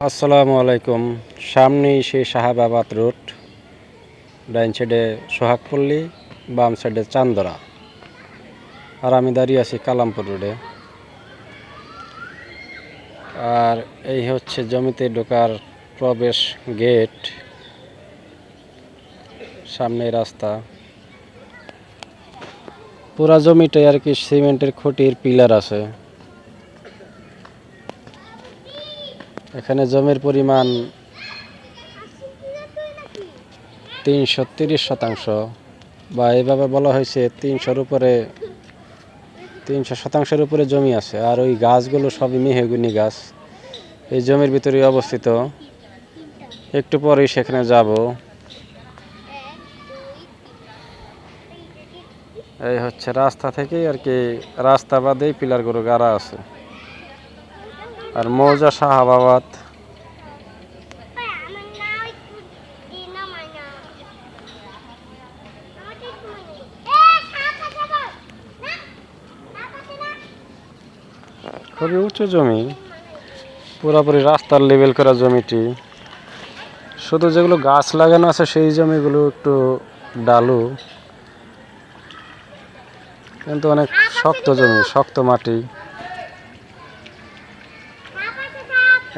আসসালামু আলাইকুম। সামনেই সেই শাহাবাবাদ রোড, ডাইন সাইডে সোহাগপল্লী, বাম সাইডে চান্দরা, আর আমি দাঁড়িয়ে আছি কালামপুর রোডে। আর এই হচ্ছে জমিতে ঢোকার প্রবেশ গেট, সামনে রাস্তা। পুরা জমিটাই আর কি সিমেন্টের খুঁটির পিলার আছে। এখানে জমির পরিমাণ ৩৩০ শতাংশ, বা এভাবে বলা হয়েছে ৩০০ শতাংশের উপরে জমি আছে। আর ওই গাছগুলো সবই মেহগনি গাছ। এই জমির ভিতরে অবস্থিত। একটু পরেই সেখানে যাব। এই হচ্ছে রাস্তা থেকেই আর কি, রাস্তা বাদেই পিলারগুলো গাড়া আছে। আর মৌজা শাহাবাবাদ। খুবই উঁচু জমি, পুরোপুরি রাস্তার লেভেল করা জমিটি। শুধু যেগুলো গাছ লাগানো আছে সেই জমিগুলো একটু ডালু, কিন্তু অনেক শক্ত জমি, শক্ত মাটি।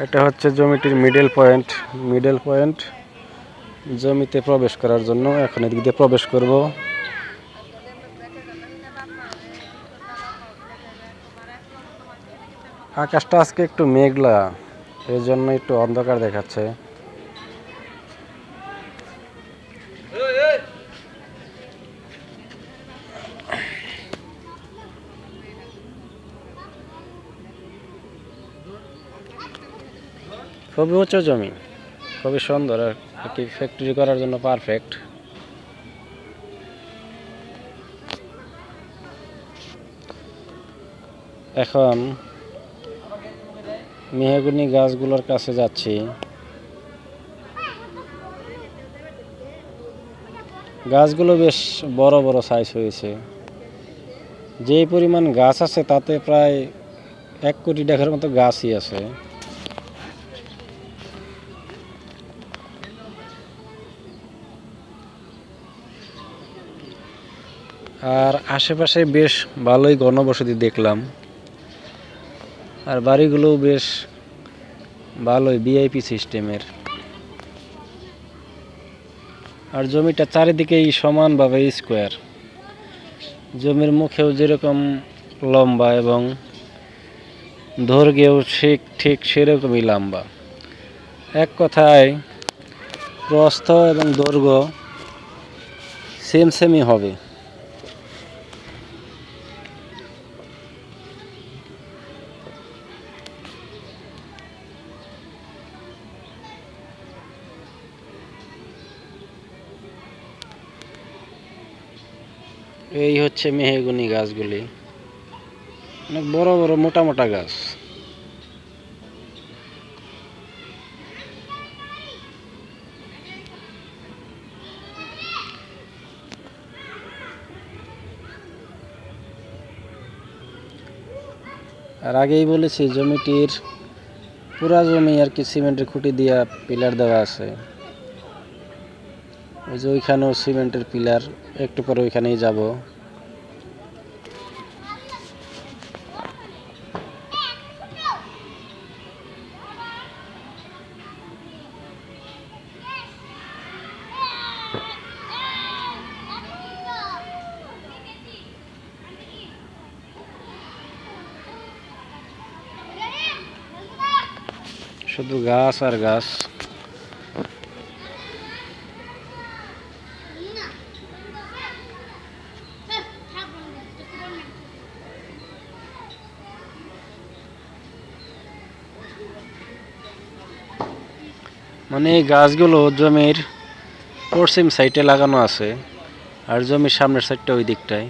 এটা হচ্ছে জমিটির মিডল পয়েন্ট জমিতে প্রবেশ করার জন্য। এখন এদিক দিয়ে প্রবেশ করব। আকাশটা আজকে একটু মেঘলা, এই জন্য একটু অন্ধকার দেখাচ্ছে। খুবই উঁচু জমি, খুবই সুন্দর, আর কি ফ্যাক্টরি করার জন্য পারফেক্ট। এখন মেহগনি গাছগুলোর কাছে যাচ্ছি। গাছগুলো বেশ বড় বড় সাইজ হয়েছে। যে পরিমাণ গাছ আছে তাতে প্রায় 1 কোটি টাকার মতো গাছই আছে। আর আশেপাশে বেশ ভালোই ঘনবসতি দেখলাম। আর বাড়িগুলো বেশ ভালোই ভিআইপি সিস্টেমের। আর জমিটা চারিদিকেই সমানভাবে স্কোয়ার। জমির মুখেও যেরকম লম্বা এবং দৈর্ঘ্যেও ঠিক সেরকমই লম্বা। এক কথায় প্রস্থ এবং দৈর্ঘ্য সেমই হবে। এই হচ্ছে মেহগনি গাছগুলি, অনেক বড় বড় মোটা মোটা গাছ। আর আগেই বলেছি জমিটির পুরা জমি আর কি সিমেন্টের খুঁটি দিয়া পিলার দেওয়া আছে। ওই যে ওইখানেও সিমেন্টের পিলার, একটু পরে ওইখানেই যাব। শুধু গাছ আর গাছ। মানে এই গাছগুলো জমির পশ্চিম সাইডে লাগানো আছে, আর জমির সামনের সাইডটা ওই দিকটায়।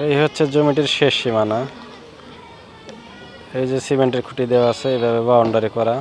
এই হচ্ছে জমিটির শেষ সীমানা। এই যে সিমেন্টের খুঁটি দেওয়া আছে, এভাবে বাউন্ডারি করা।